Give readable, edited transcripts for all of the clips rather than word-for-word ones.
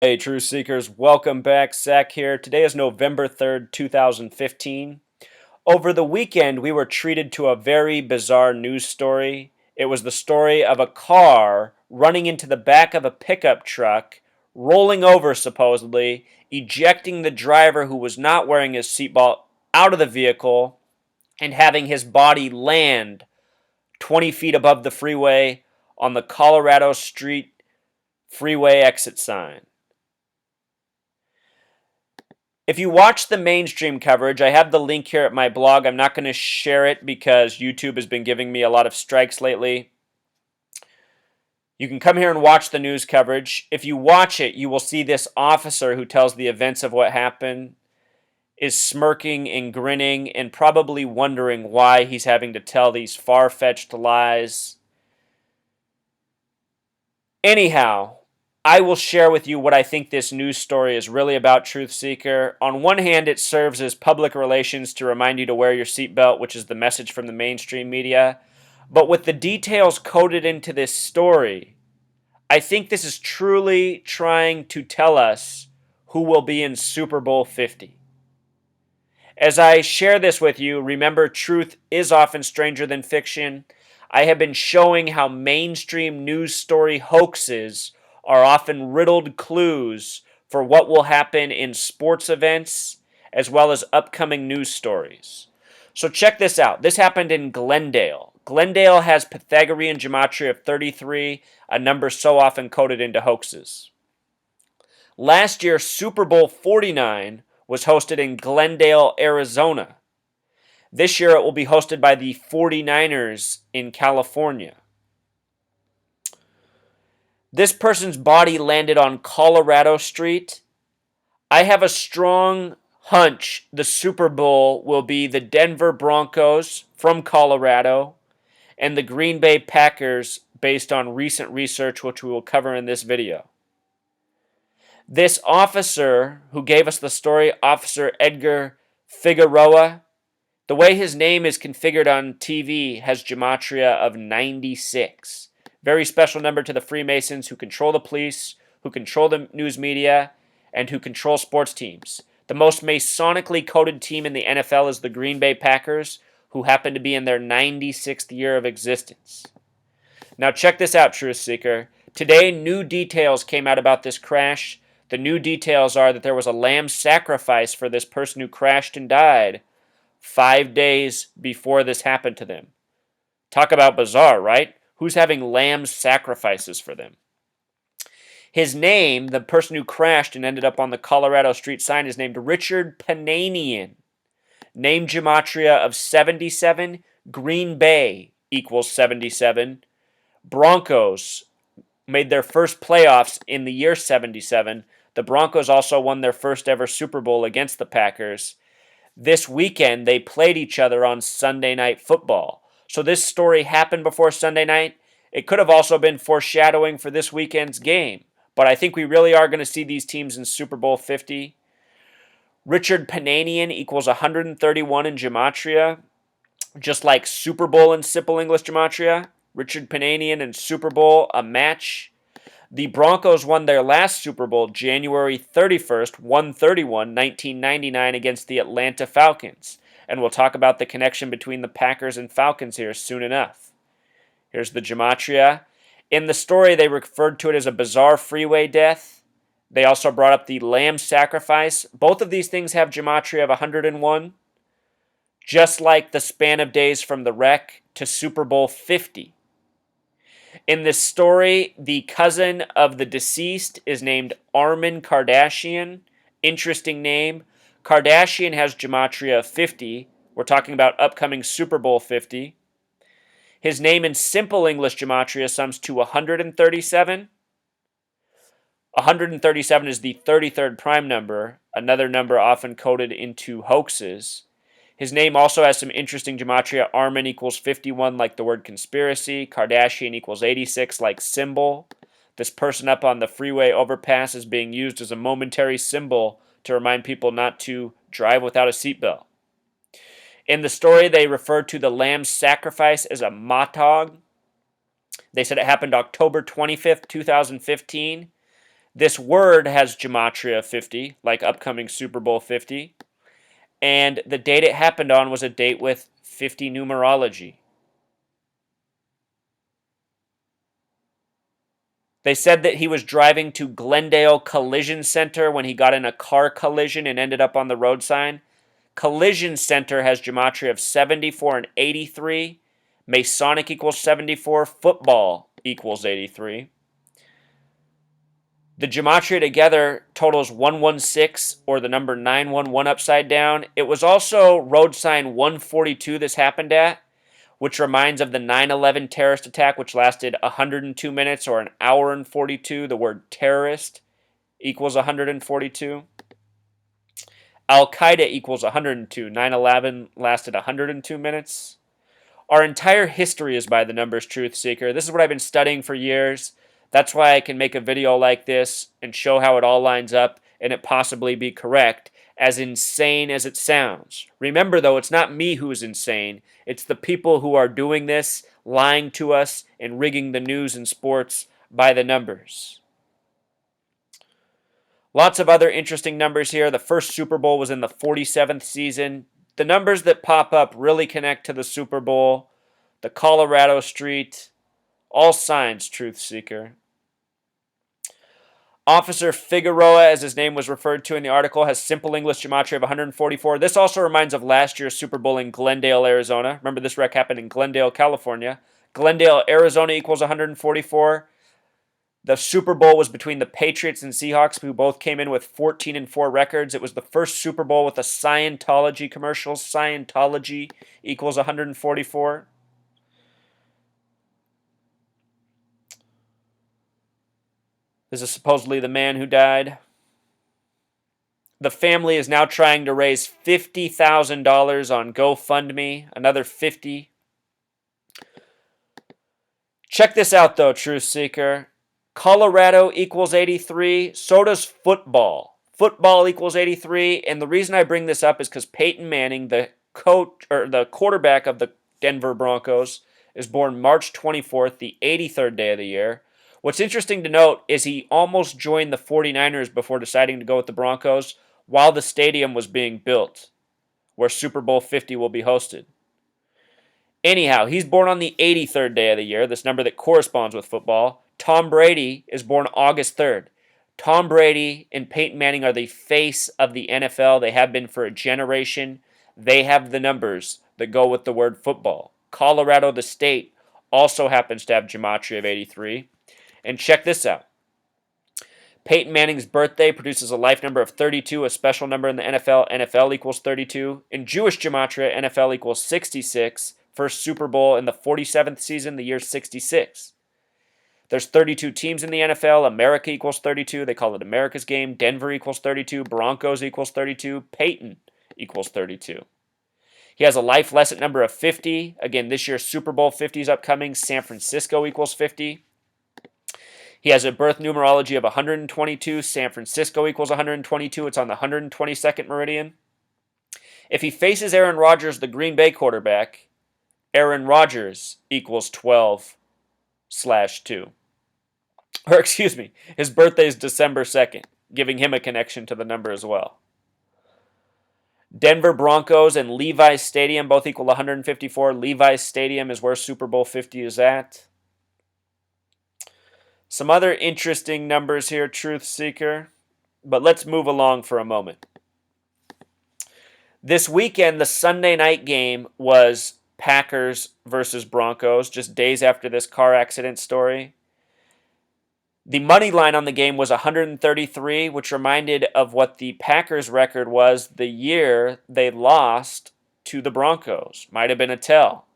Hey, Truth Seekers, welcome back. Zach here. Today is November 3rd, 2015. Over the weekend, we were treated to a very bizarre news story. It was the story of a car running into the back of a pickup truck, rolling over supposedly, ejecting the driver who was not wearing his seatbelt out of the vehicle, and having his body land 20 feet above the freeway on the Colorado Street freeway exit sign. If you watch the mainstream coverage, I have the link here at my blog. I'm not going to share it because YouTube has been giving me a lot of strikes lately. You can come here and watch the news coverage. If you watch it, you will see this officer who tells the events of what happened is smirking and grinning and probably wondering why he's having to tell these far-fetched lies. Anyhow, I will share with you what I think this news story is really about, Truth Seeker. On one hand, it serves as public relations to remind you to wear your seatbelt, which is the message from the mainstream media. But with the details coded into this story, I think this is truly trying to tell us who will be in Super Bowl 50. As I share this with you, remember truth is often stranger than fiction. I have been showing how mainstream news story hoaxes are often riddled clues for what will happen in sports events as well as upcoming news stories. So check this out. This happened in Glendale. Glendale has Pythagorean gematria of 33, a number so often coded into hoaxes. Last year, Super Bowl 49 was hosted in Glendale, Arizona. This year it will be hosted by the 49ers in California. This person's body landed on Colorado Street. I have a strong hunch the Super Bowl will be the Denver Broncos from Colorado and the Green Bay Packers based on recent research which we will cover in this video. This officer who gave us the story, Officer Edgar Figueroa, the way his name is configured on TV has gematria of 96. Very special number to the Freemasons who control the police, who control the news media, and who control sports teams. The most Masonically coded team in the NFL is the Green Bay Packers, who happen to be in their 96th year of existence. Now check this out, Truth Seeker. Today, new details came out about this crash. The new details are that there was a lamb sacrifice for this person who crashed and died 5 days before this happened to them. Talk about bizarre, right? Who's having lamb sacrifices for them? His name, the person who crashed and ended up on the Colorado Street sign, is named Richard Pananian. Name gematria of 77. Green Bay equals 77. Broncos made their first playoffs in the year 77. The Broncos also won their first ever Super Bowl against the Packers. This weekend, they played each other on Sunday Night Football. So this story happened before Sunday night. It could have also been foreshadowing for this weekend's game. But I think we really are going to see these teams in Super Bowl 50. Richard Pananian equals 131 in gematria. Just like Super Bowl in simple English gematria. Richard Pananian and Super Bowl, a match. The Broncos won their last Super Bowl January 31st, 131, 1999 against the Atlanta Falcons. And we'll talk about the connection between the Packers and Falcons here soon enough. Here's the gematria. In the story, they referred to it as a bizarre freeway death. They also brought up the lamb sacrifice. Both of these things have gematria of 101, just like the span of days from the wreck to Super Bowl 50. In this story, the cousin of the deceased is named Armin Kardashian. Interesting name. Kardashian has gematria of 50. We're talking about upcoming Super Bowl 50. His name in simple English gematria sums to 137. 137 is the 33rd prime number, another number often coded into hoaxes. His name also has some interesting gematria. Armin equals 51 like the word conspiracy. Kardashian equals 86 like symbol. This person up on the freeway overpass is being used as a momentary symbol to remind people not to drive without a seatbelt. In the story, they referred to the lamb's sacrifice as a matog. They said it happened October 25th, 2015. This word has gematria 50, like upcoming Super Bowl 50. And the date it happened on was a date with 50 numerology. They said that he was driving to Glendale Collision Center when he got in a car collision and ended up on the road sign. Collision Center has gematria of 74 and 83. Masonic equals 74. Football equals 83. The gematria together totals 116, or the number 911 upside down. It was also road sign 142 this happened at, which reminds of the 9/11 terrorist attack, which lasted 102 minutes or an hour and 42. The word terrorist equals 142. Al-Qaeda equals 102. 9/11 lasted 102 minutes. Our entire history is by the numbers, Truth Seeker. This is what I've been studying for years. That's why I can make a video like this and show how it all lines up and it possibly be correct, as insane as it sounds. Remember, though, it's not me who is insane. It's the people who are doing this, lying to us, and rigging the news and sports by the numbers. Lots of other interesting numbers here. The first Super Bowl was in the 47th season. The numbers that pop up really connect to the Super Bowl, the Colorado Street, all signs, Truth Seeker. Officer Figueroa, as his name was referred to in the article, has simple English gematria of 144. This also reminds of last year's Super Bowl in Glendale, Arizona. Remember, this wreck happened in Glendale, California. Glendale, Arizona equals 144. The Super Bowl was between the Patriots and Seahawks, who both came in with 14-4 records. It was the first Super Bowl with a Scientology commercial. Scientology equals 144. This is supposedly the man who died. The family is now trying to raise $50,000 on GoFundMe. Another 50. Check this out, though, Truth Seeker. Colorado equals 83. So does football. Football equals 83. And the reason I bring this up is because Peyton Manning, the coach or the quarterback of the Denver Broncos, is born March 24th, the 83rd day of the year. What's interesting to note is he almost joined the 49ers before deciding to go with the Broncos while the stadium was being built, where Super Bowl 50 will be hosted. Anyhow, he's born on the 83rd day of the year, this number that corresponds with football. Tom Brady is born August 3rd. Tom Brady and Peyton Manning are the face of the NFL. They have been for a generation. They have the numbers that go with the word football. Colorado, the state, also happens to have gematria of 83. And check this out. Peyton Manning's birthday produces a life number of 32, a special number in the NFL. NFL equals 32. In Jewish gematria, NFL equals 66. First Super Bowl in the 47th season, the year 66. There's 32 teams in the NFL. America equals 32. They call it America's game. Denver equals 32. Broncos equals 32. Peyton equals 32. He has a life lesson number of 50. Again, this year's Super Bowl 50 is upcoming. San Francisco equals 50. He has a birth numerology of 122. San Francisco equals 122. It's on the 122nd meridian. If he faces Aaron Rodgers, the Green Bay quarterback, Aaron Rodgers equals 12/2. Or excuse me, his birthday is December 2nd, giving him a connection to the number as well. Denver Broncos and Levi's Stadium both equal 154. Levi's Stadium is where Super Bowl 50 is at. Some other interesting numbers here, Truth Seeker, but let's move along for a moment. This weekend, the Sunday night game was Packers versus Broncos, just days after this car accident story. The money line on the game was 133, which reminded of what the Packers record was the year they lost to the Broncos. Might have been a tell.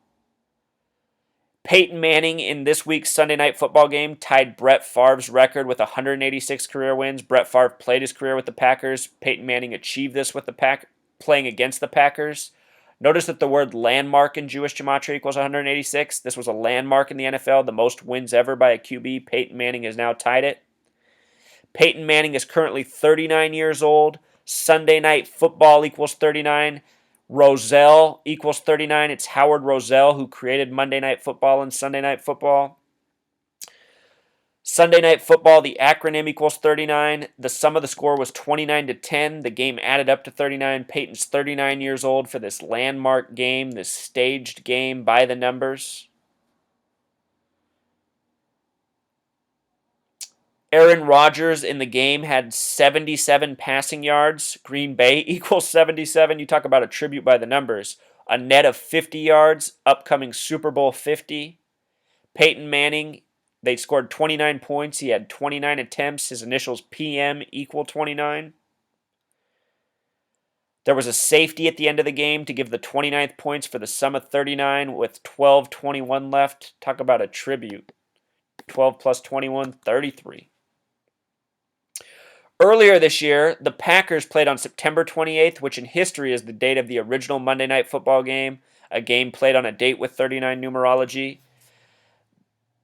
Peyton Manning in this week's Sunday Night Football game tied Brett Favre's record with 186 career wins. Brett Favre played his career with the Packers. Peyton Manning achieved this with the playing against the Packers. Notice that the word landmark in Jewish gematria equals 186. This was a landmark in the NFL, the most wins ever by a QB. Peyton Manning has now tied it. Peyton Manning is currently 39 years old. Sunday Night Football equals 39. Rozelle equals 39. It's Howard Rozelle who created Monday Night Football and Sunday Night Football. Sunday Night Football, the acronym equals 39. The sum of the score was 29-10. The game added up to 39. Peyton's 39 years old for this landmark game, this staged game by the numbers. Aaron Rodgers in the game had 77 passing yards. Green Bay equals 77. You talk about a tribute by the numbers. A net of 50 yards, upcoming Super Bowl 50. Peyton Manning, they scored 29 points. He had 29 attempts. His initials PM equal 29. There was a safety at the end of the game to give the 29th points for the sum of 39 with 12:21 left. Talk about a tribute. 12 plus 21, 33. Earlier this year, the Packers played on September 28th, which in history is the date of the original Monday Night Football game, a game played on a date with 39 numerology.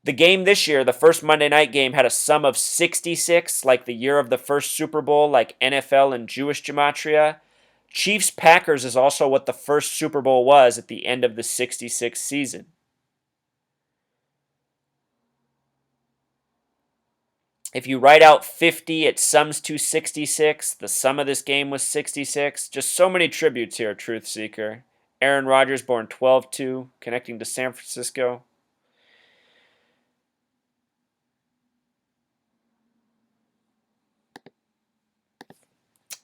The game this year, the first Monday night game, had a sum of 66, like the year of the first Super Bowl, like NFL and Jewish gematria. Chiefs-Packers is also what the first Super Bowl was at the end of the 66 season. If you write out 50, it sums to 66. The sum of this game was 66. Just so many tributes here, Truth Seeker. Aaron Rodgers, born 12-2, connecting to San Francisco.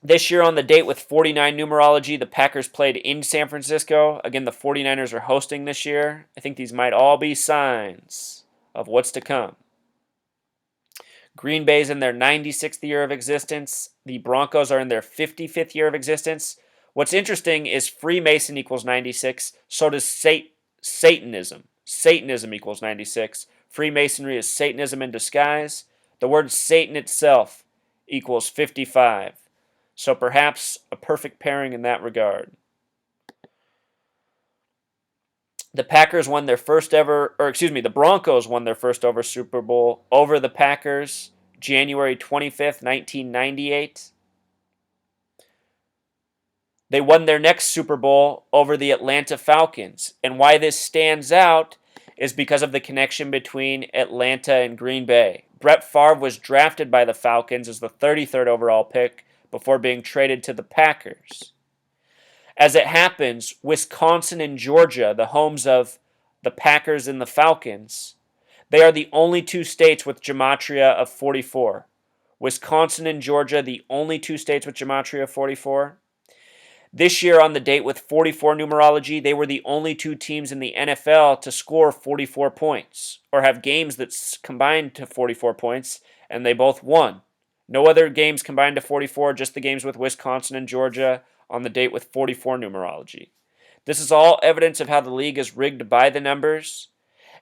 This year on the date with 49 numerology, the Packers played in San Francisco. Again, the 49ers are hosting this year. I think these might all be signs of what's to come. Green Bay's in their 96th year of existence. The Broncos are in their 55th year of existence. What's interesting is Freemason equals 96. So does Satanism. Satanism equals 96. Freemasonry is Satanism in disguise. The word Satan itself equals 55. So perhaps a perfect pairing in that regard. The Broncos won their first ever Super Bowl over the Packers, January 25th, 1998. They won their next Super Bowl over the Atlanta Falcons. And why this stands out is because of the connection between Atlanta and Green Bay. Brett Favre was drafted by the Falcons as the 33rd overall pick before being traded to the Packers. As it happens, Wisconsin and Georgia, the homes of the Packers and the Falcons, they are the only two states with gematria of 44. Wisconsin and Georgia, the only two states with gematria of 44. This year on the date with 44 numerology, they were the only two teams in the NFL to score 44 points, or have games that combined to 44 points, and they both won. No other games combined to 44, just the games with Wisconsin and Georgia on the date with 44 numerology. This is all evidence of how the league is rigged by the numbers.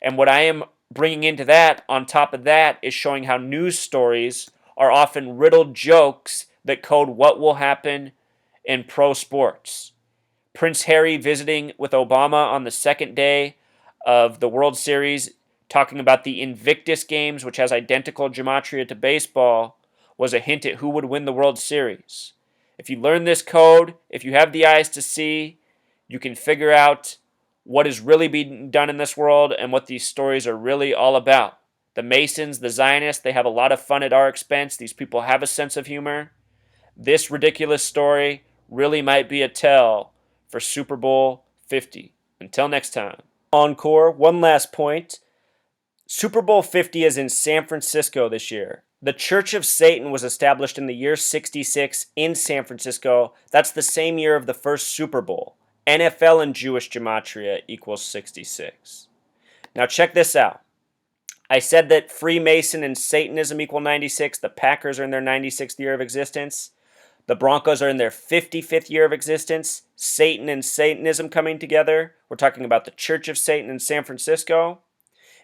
And what I am bringing into that, on top of that, is showing how news stories are often riddled jokes that code what will happen in pro sports. Prince Harry visiting with Obama on the second day of the World Series, talking about the Invictus Games, which has identical gematria to baseball, was a hint at who would win the World Series. If you learn this code, if you have the eyes to see, you can figure out what is really being done in this world and what these stories are really all about. The Masons, the Zionists, they have a lot of fun at our expense. These people have a sense of humor. This ridiculous story really might be a tell for Super Bowl 50. Until next time. Encore, one last point. Super Bowl 50 is in San Francisco this year. The Church of Satan was established in the year 66 in San Francisco. That's the same year of the first Super Bowl. NFL and Jewish gematria equals 66. Now check this out. I said that Freemason and Satanism equal 96. The Packers are in their 96th year of existence. The Broncos are in their 55th year of existence. Satan and Satanism coming together. We're talking about the Church of Satan in San Francisco.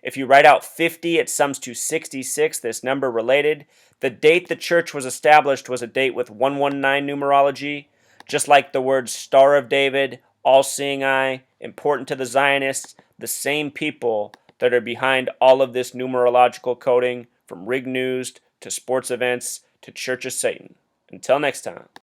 If you write out 50, it sums to 66, this number related. The date the church was established was a date with 119 numerology, just like the words Star of David, All-Seeing Eye, important to the Zionists, the same people that are behind all of this numerological coding, from rigged news to sports events to Church of Satan. Until next time.